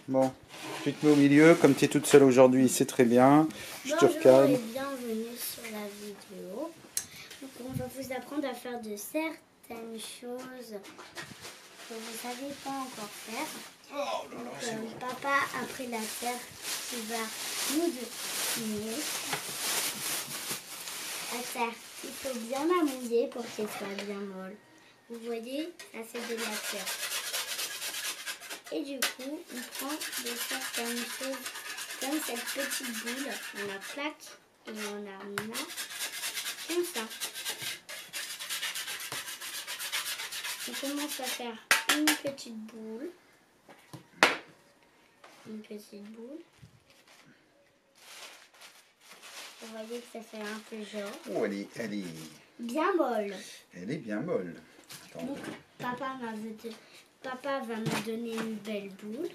Bon, tu te mets au milieu, comme tu es toute seule aujourd'hui, c'est très bien. Je te recadre. Bonjour et bienvenue sur la vidéo. Donc on va vous apprendre à faire de certaines choses que vous ne savez pas encore faire. Donc, papa, après la terre, qui va nous donner la terre. Il faut bien la mouiller pour qu'elle soit bien molle. Vous voyez, ça c'est de la terre. Et du coup, on prend de certaines choses comme cette petite boule. On la plaque et on la met comme ça. On commence à faire une petite boule. Une petite boule. Vous voyez que ça fait un peu genre. Oh, elle est Bien molle. Elle est bien molle. Attends. Donc, papa va me donner une belle boule.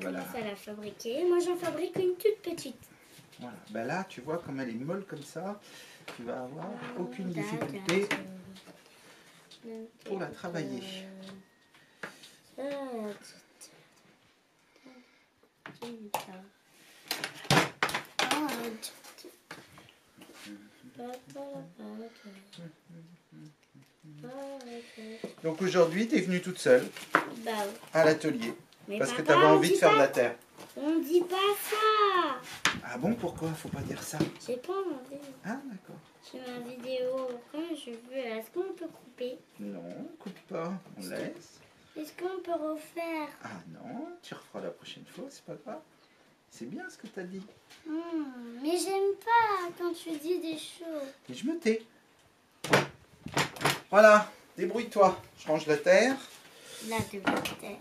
Voilà. On commence à la fabriquer. Moi, j'en fabrique une toute petite. Voilà. Ben là, tu vois, comme elle est molle comme ça, tu vas avoir aucune difficulté pour la travailler. Donc aujourd'hui, tu es venue toute seule Bah oui. à l'atelier Mais parce que papa, tu avais on envie de dit faire pas- de la terre. On dit pas ça. Ah bon, pourquoi? Faut pas dire ça. J'ai pas envie. Ah d'accord. J'ai ma vidéo comme je veux. Est-ce qu'on peut couper? Non, coupe pas, on laisse. Est-ce qu'on peut refaire? Ah non, tu referas la prochaine fois, c'est pas grave. C'est bien ce que tu as dit. Mais j'aime pas quand tu dis des choses. Et je me tais. Voilà, débrouille-toi. Je range la terre. Là, de la terre.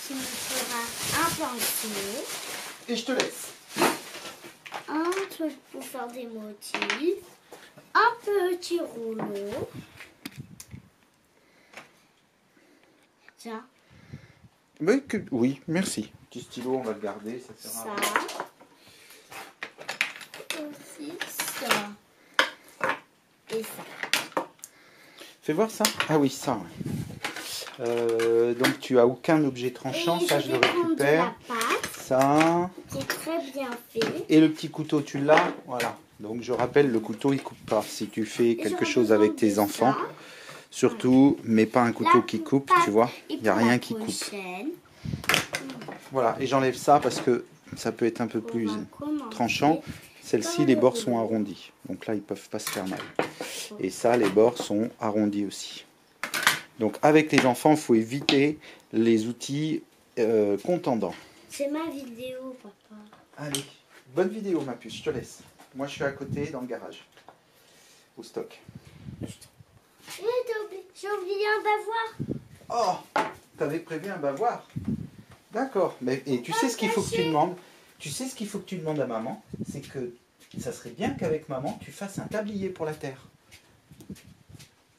Tu me feras un pinceau, Et je te laisse. un truc pour faire des motifs, un petit rouleau. Tiens, Oui, merci. Petit stylo, on va le garder, ça sert à ça. rien. Aussi ça. Et ça. Fais voir ça. Ah oui, ça. Ouais. Donc tu as aucun objet tranchant, Et ça je le vais prendre de récupère. la pâte, Ça. qui est très bien fait. Et le petit couteau, tu l'as. Voilà. Donc je rappelle, le couteau il coupe pas. Si tu fais quelque chose avec tes enfants, surtout, mais pas un couteau qui coupe, tu vois. Il n'y a rien qui coupe. Voilà, et j'enlève ça parce que ça peut être un peu plus tranchant. Celle-ci, les bords sont arrondis. Donc là, ils ne peuvent pas se faire mal. Et ça, les bords sont arrondis aussi. Donc avec les enfants, il faut éviter les outils contendants. C'est ma vidéo, papa. Allez, bonne vidéo ma puce, je te laisse. Moi je suis à côté dans le garage, au stock. J'ai oublié un bavoir. Oh, t'avais prévu un bavoir. D'accord, mais et tu sais ce qu'il faut que tu demandes? Tu sais ce qu'il faut que tu demandes à maman? C'est que ça serait bien qu'avec maman tu fasses un tablier pour la terre.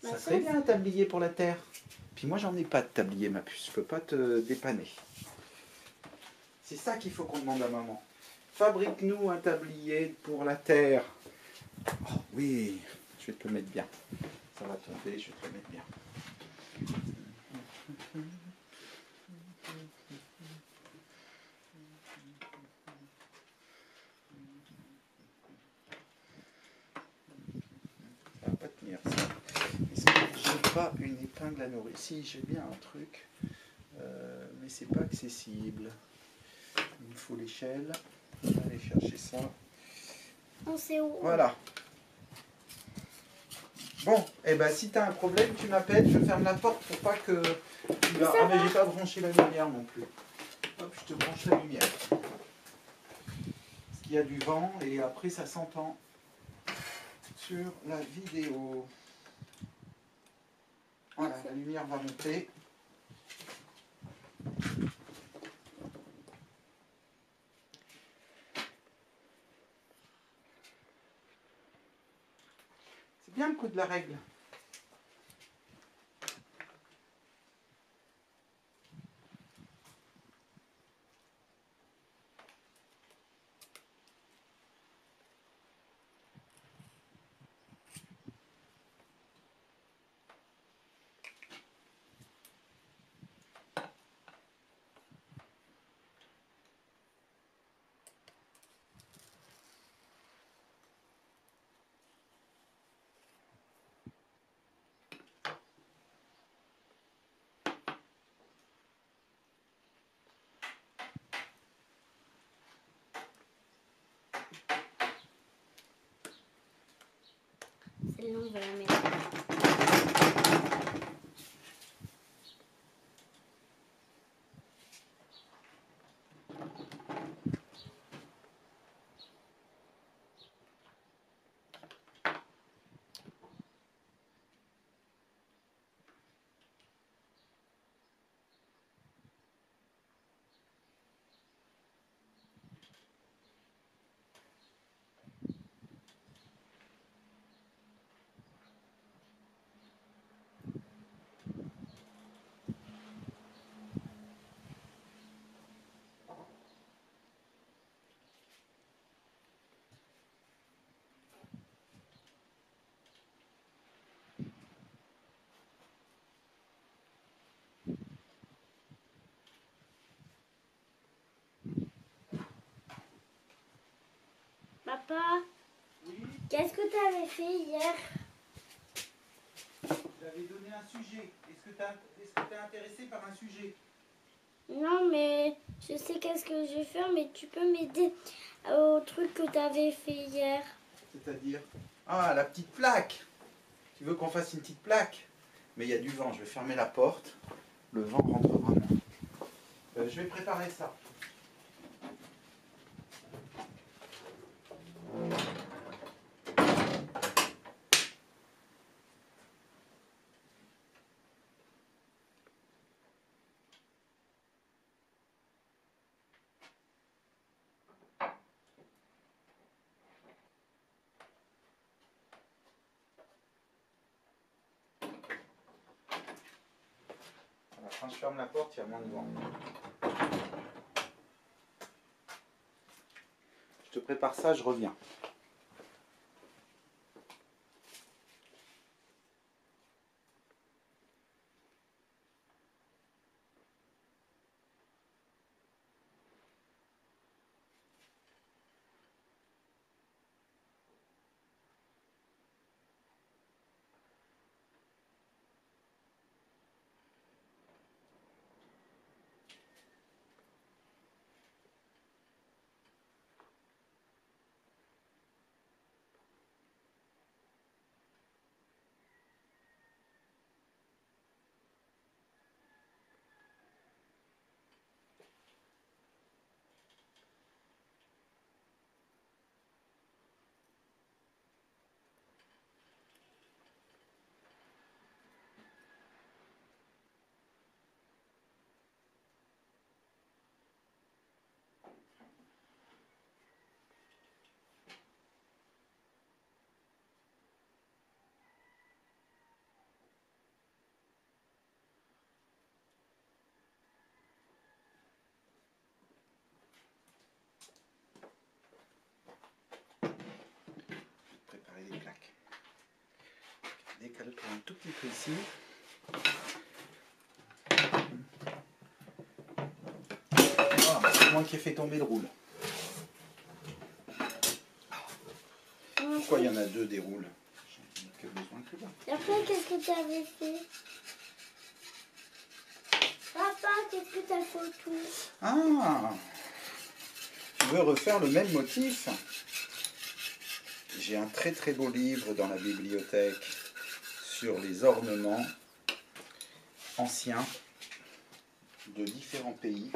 Ça serait bien un tablier pour la terre. Puis moi j'en ai pas de tablier ma puce, je peux pas te dépanner. C'est ça qu'il faut qu'on demande à maman. Fabrique-nous un tablier pour la terre. Oh oui, je vais te le mettre bien. Ça va tomber, je vais te le mettre bien. Ça va pas tenir ça. Est-ce que j'ai pas une épingle à nourrir? Si, j'ai bien un truc, mais c'est pas accessible. Il me faut l'échelle. On va aller chercher ça. On sait où. Voilà. Bon, et ben si tu as un problème, tu m'appelles, je ferme la porte pour pas que tu vas... Ah mais j'ai pas branché la lumière non plus. Hop, je te branche la lumière. Parce qu'il y a du vent et après ça s'entend sur la vidéo. Voilà, la lumière va monter. C'est bien le coup de la règle. Et là, on va la mettre. Papa, Oui, qu'est-ce que tu avais fait hier? j'avais donné un sujet. Est-ce que tu es intéressé par un sujet? Non, mais je sais qu'est-ce que je vais faire, mais tu peux m'aider au truc que tu avais fait hier. C'est-à-dire? Ah, la petite plaque. Tu veux qu'on fasse une petite plaque? Mais il y a du vent, je vais fermer la porte. Le vent rentrera moins. Je vais préparer ça. Voilà, quand je ferme la porte, il y a moins de vent. Je te prépare ça, je reviens. Préparer les plaques. Décale-toi un tout petit peu ici. Ah, c'est moi qui ai fait tomber le roule. Pourquoi il y en a deux des roules? J'en ai que besoin que là. Et après, qu'est-ce que tu avais fait? Papa, qu'est-ce que tu as fait autour? Ah, tu veux refaire le même motif? J'ai un très très beau livre dans la bibliothèque sur les ornements anciens de différents pays.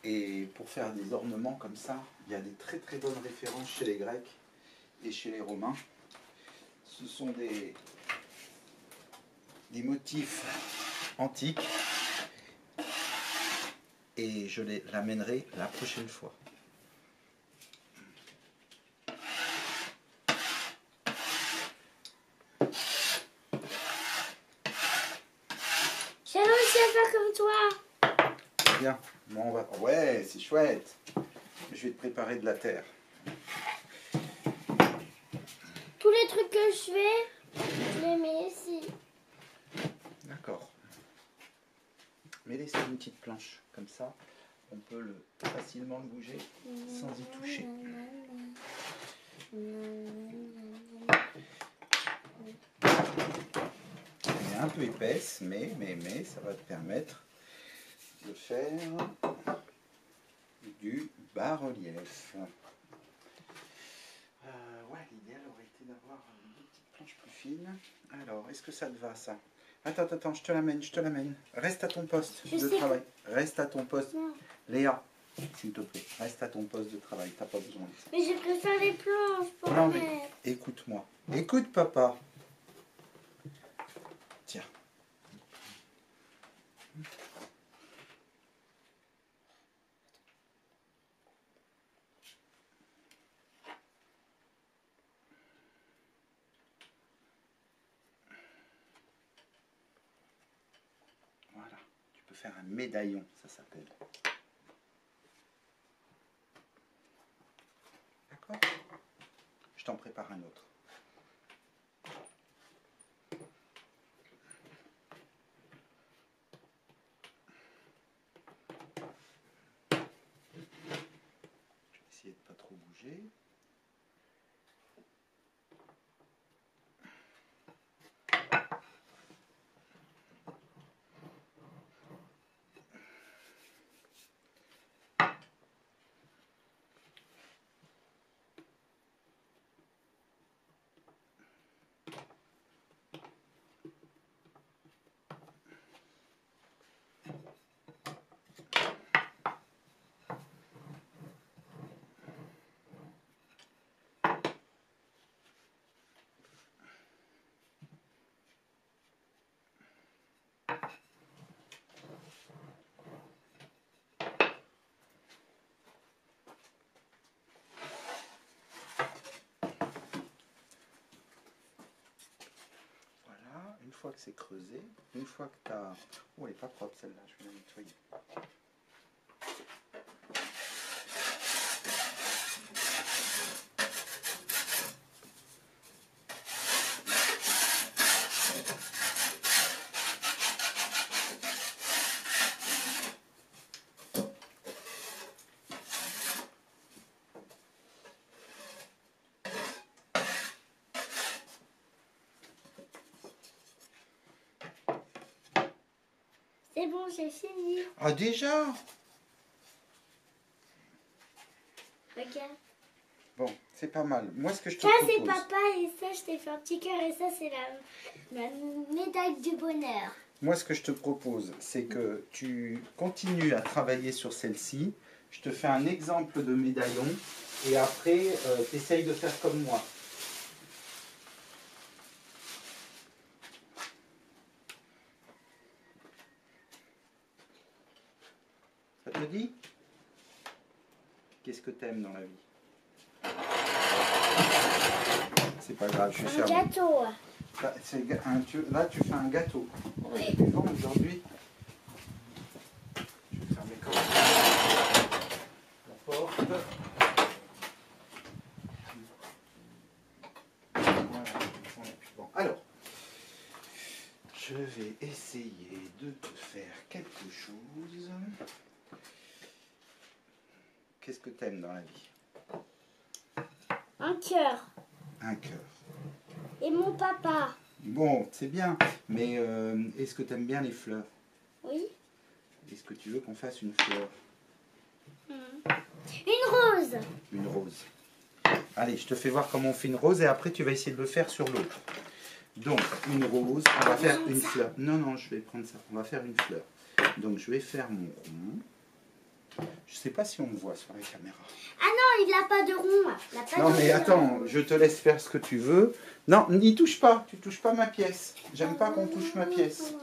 Et pour faire des ornements comme ça, il y a des très très bonnes références chez les Grecs et chez les Romains. Ce sont des motifs antiques et je les l'amènerai la prochaine fois. J'ai réussi à faire comme toi. Bien, bon, on va... Ouais, c'est chouette. Je vais te préparer de la terre. Tous les trucs que je fais, je les mets ici. D'accord. Mets-les sur une petite planche, comme ça, on peut facilement le bouger sans y toucher. Elle est un peu épaisse, mais ça va te permettre de faire du bas-relief. Ouais, l'idéal aurait été d'avoir deux manche plus fine. Alors, est-ce que ça te va, ça? Attends, je te l'amène. Reste à ton poste de travail. Reste à ton poste. Non. Léa, s'il te plaît, reste à ton poste de travail. T'as pas besoin de ça. Mais je préfère les planches pour Non, mettre. mais écoute-moi. Écoute, papa. Tiens. Voilà. Tu peux faire un médaillon, ça s'appelle. D'accord? Je t'en prépare un autre. Je vais essayer de pas trop bouger. Une fois que c'est creusé, une fois que tu as... Oh, elle n'est pas propre celle-là, je vais la nettoyer. C'est bon, j'ai fini. Ah, déjà? Regarde. Bon, c'est pas mal. Moi, ce que je te Ça, propose... c'est papa et ça, je t'ai fait un petit cœur et ça, c'est la médaille du bonheur. Moi, ce que je te propose, c'est que tu continues à travailler sur celle-ci. Je te fais un exemple de médaillon et après, tu essayes de faire comme moi. Ça te dit? Qu'est-ce que t'aimes dans la vie? C'est pas grave, je vais Un faire... gâteau. Là, tu fais un gâteau. Oui. C'est bon aujourd'hui. Je vais fermer quand même la porte. Voilà, on est plus bon. Alors, je vais essayer de te faire quelque chose. Qu'est-ce que tu aimes dans la vie? Un cœur. Un cœur. Et mon papa. Bon, c'est bien, mais est-ce que tu aimes bien les fleurs? Oui. Est-ce que tu veux qu'on fasse une fleur? Une rose. Une rose. Allez, je te fais voir comment on fait une rose et après tu vas essayer de le faire sur l'autre. Donc, une rose, on va faire une fleur. Non, je vais prendre ça. On va faire une fleur. Donc, je vais faire mon rond. Je sais pas si on me voit sur la caméra. Ah non, il n'a pas de rond. Il a pas Non, de mais rond. attends, je te laisse faire ce que tu veux. Non, n'y touche pas. Tu touches pas ma pièce. J'aime pas qu'on touche ma pièce.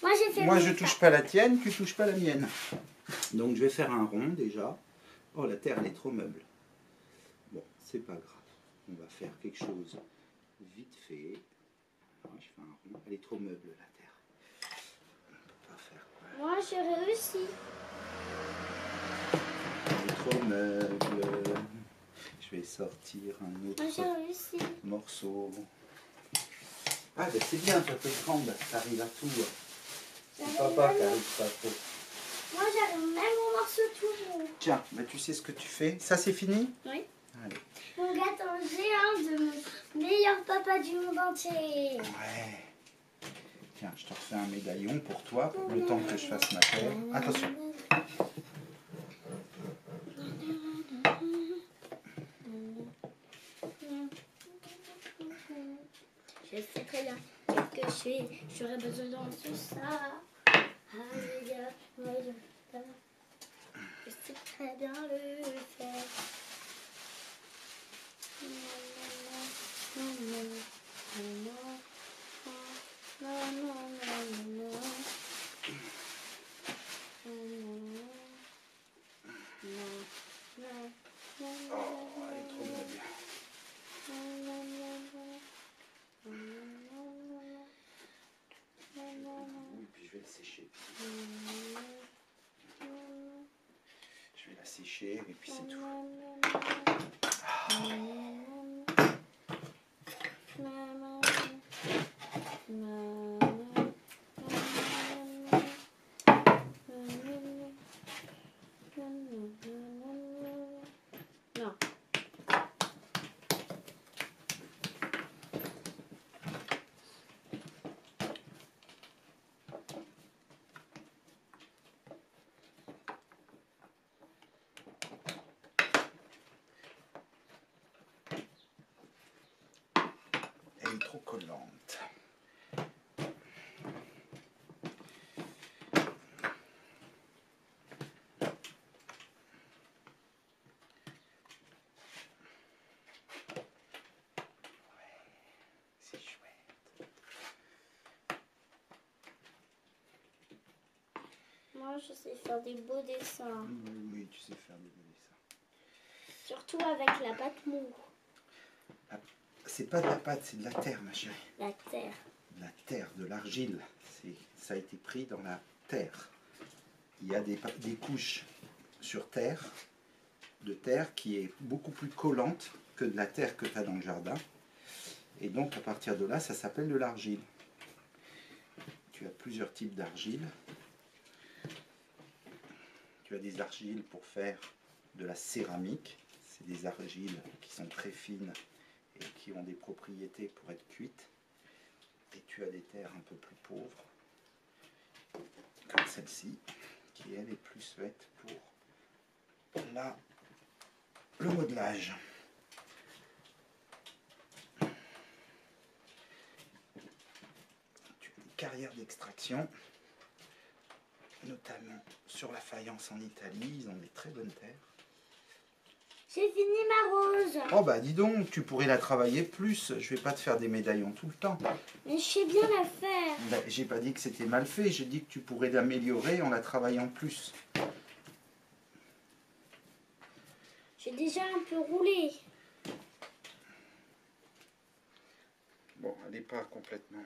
Moi, j'ai fait Moi, mon je ça. touche pas la tienne, tu touches pas la mienne. Donc, je vais faire un rond déjà. Oh, la terre, elle est trop meuble. Bon, c'est pas grave. On va faire quelque chose vite fait. Alors, je fais un rond. Elle est trop meuble, la terre. On peut pas faire quoi. Moi, j'ai réussi. Elle est trop meuble. Je vais sortir un autre Moi, j'ai réussi. morceau. Ah, ben c'est bien, toi, t'es grande. T'arrives à tout. C'est papa qui arrive pas trop. Moi, j'arrive même au morceau tout rond. Tiens, ben, tu sais ce que tu fais? Ça, c'est fini? Oui. Allez. Mon gâteau géant de mon meilleur papa du monde entier. Ouais. Tiens, je te refais un médaillon pour toi, pour le temps que je fasse ma paire. Attention. très bien. Qu'est-ce que je fais? J'aurais besoin de tout ça. Allez, gars, moi je sais très bien le faire. Oh, elle est trop molle. Oui, puis je vais le sécher. Je vais la sécher et puis c'est tout. Non. Elle est trop collante. C'est chouette. Moi, je sais faire des beaux dessins. Oui, tu sais faire des beaux dessins. Surtout avec la pâte mou. C'est pas de la pâte, c'est de la terre, ma chérie. La terre. De la terre, de l'argile. Ça a été pris dans la terre. Il y a des couches sur terre, de terre qui est beaucoup plus collante que de la terre que tu as dans le jardin. Et donc à partir de là, ça s'appelle de l'argile. Tu as plusieurs types d'argile. Tu as des argiles pour faire de la céramique. C'est des argiles qui sont très fines et qui ont des propriétés pour être cuites. Et tu as des terres un peu plus pauvres, comme celle-ci, qui elle est plus faite pour le modelage. Tu as des carrières d'extraction, notamment sur la faïence en Italie, ils ont des très bonnes terres. J'ai fini ma rose. Oh bah dis donc, tu pourrais la travailler plus, je vais pas te faire des médaillons tout le temps. Mais je sais bien la faire. Bah, j'ai pas dit que c'était mal fait, j'ai dit que tu pourrais l'améliorer en la travaillant plus. J'ai déjà un peu roulé. Bon, elle n'est pas complètement...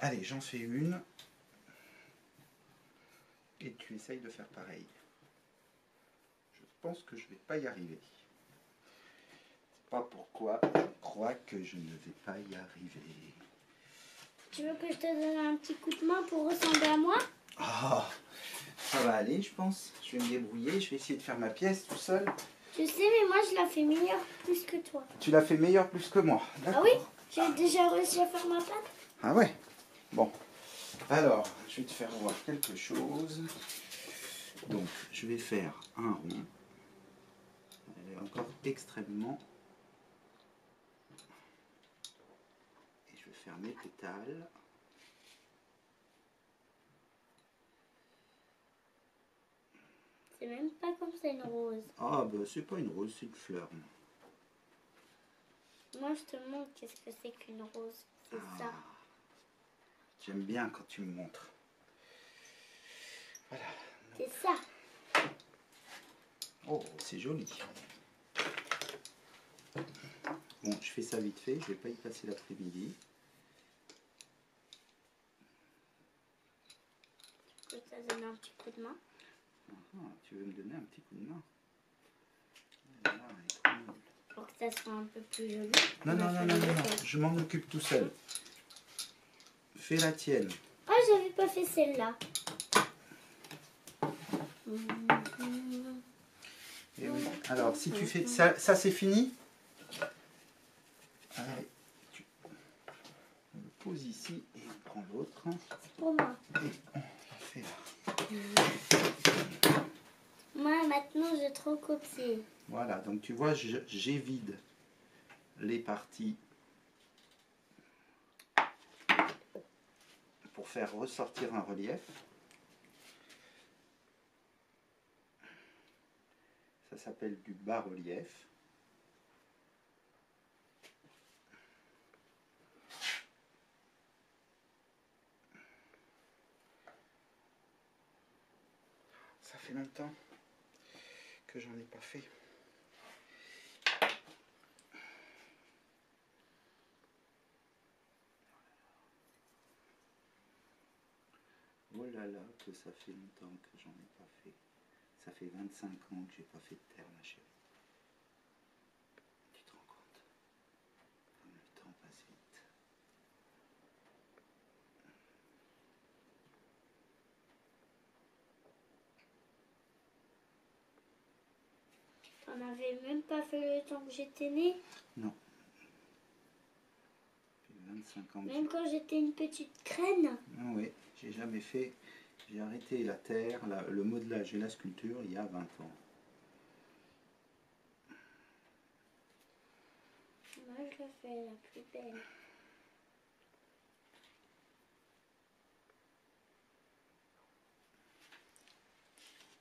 Allez, j'en fais une. Et tu essayes de faire pareil. Je pense que je ne vais pas y arriver. C'est pas pourquoi je crois que je ne vais pas y arriver. Tu veux que je te donne un petit coup de main pour ressembler à moi? Ah, ça va aller, je pense. Je vais me débrouiller, je vais essayer de faire ma pièce tout seul. Je sais, mais moi je la fais meilleure plus que toi. Tu l'as fait meilleur plus que moi. Ah oui? J'ai déjà réussi à faire ma pâte? Ah ouais? Bon. Alors, je vais te faire voir quelque chose. Donc, je vais faire un rond. Elle est encore extrêmement... Et je vais faire mes pétales. C'est même pas comme ça une rose. Ah, bah c'est pas une rose, c'est une fleur. Moi je te montre qu'est-ce que c'est qu'une rose. C'est ça. J'aime bien quand tu me montres. Voilà. C'est ça. Oh, c'est joli. Bon, je fais ça vite fait, je vais pas y passer l'après-midi. Je peux te donner un petit coup de main. Ah, tu veux me donner un petit coup de main? Ah, elle est trop nulle. Pour que ça soit un peu plus joli. Non, non, non, non, non, non, je m'en occupe tout seul. Fais la tienne. Ah, j'avais pas fait celle-là. Et oui. Alors, si tu fais ça, c'est fini. Allez, on le pose ici et on prend l'autre. C'est pour moi. Et on fait là. trop copier. Voilà, donc tu vois, j'évide les parties pour faire ressortir un relief. Ça s'appelle du bas-relief. Ça fait longtemps que j'en ai pas fait. Oh là là, que ça fait longtemps que j'en ai pas fait. Ça fait 25 ans que j'ai pas fait de terre, ma chérie. Tu te rends compte? Comme le temps passe vite. T'en avais même pas fait le temps que j'étais née. Non. Ça fait 25 ans que Même quand j'étais une petite graine. Ah oui, j'ai jamais fait. J'ai arrêté la terre, le modelage et la sculpture il y a 20 ans. Moi, je le fais la plus belle.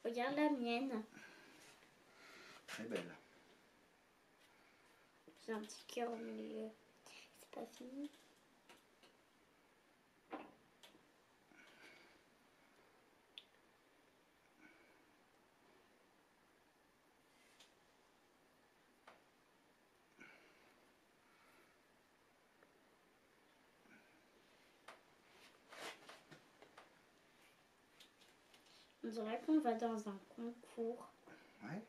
Regarde la mienne. Très belle. J'ai un petit cœur au milieu. C'est pas fini. On dirait qu'on va dans un concours. Ouais.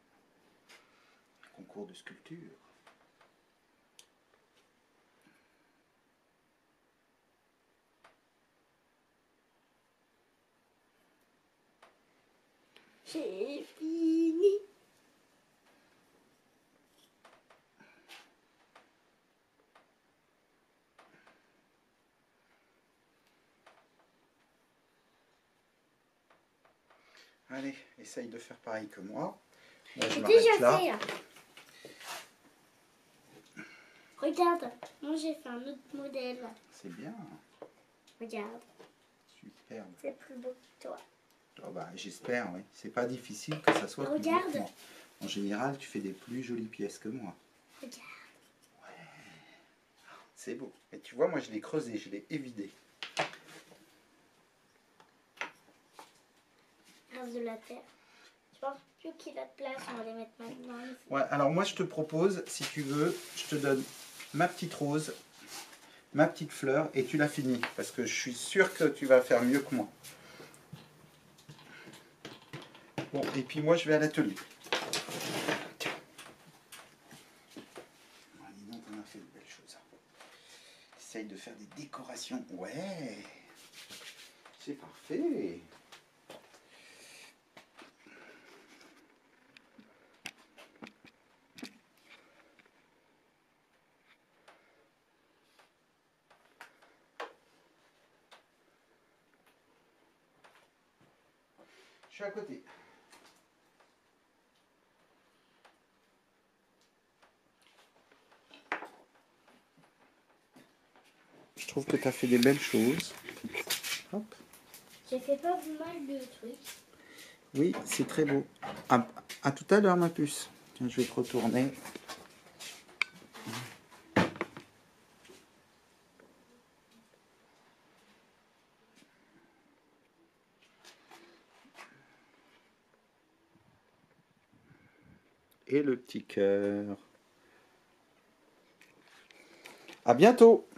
Concours de sculpture. J'ai fini. Allez, essaye de faire pareil que moi. Moi, je J'ai m'arrête déjà là. fait. Regarde, moi j'ai fait un autre modèle. C'est bien. Regarde, Superbe. c'est plus beau que toi. Oh bah, j'espère, oui. C'est pas difficile que ça soit plus beau Regarde. que moi. En général, tu fais des plus jolies pièces que moi. Regarde. C'est beau. Et tu vois, moi, je l'ai creusé, je l'ai évidé. Grâce de la terre. Je pense plus qu'il a de place, on va les mettre maintenant ici. Ouais, alors moi, je te propose, si tu veux, je te donne ma petite rose, ma petite fleur, et tu la finis. Parce que je suis sûr que tu vas faire mieux que moi. Bon, et puis moi, je vais à l'atelier. Tiens. Ah, dis donc, on a fait de belles choses. Essaye de faire des décorations. Ouais. C'est parfait. Je suis à côté. Je trouve que tu as fait des belles choses. Hop. J'ai fait pas mal de trucs. Oui, c'est très beau. À tout à l'heure, ma puce. Tiens, je vais te retourner. Et le petit cœur. À bientôt!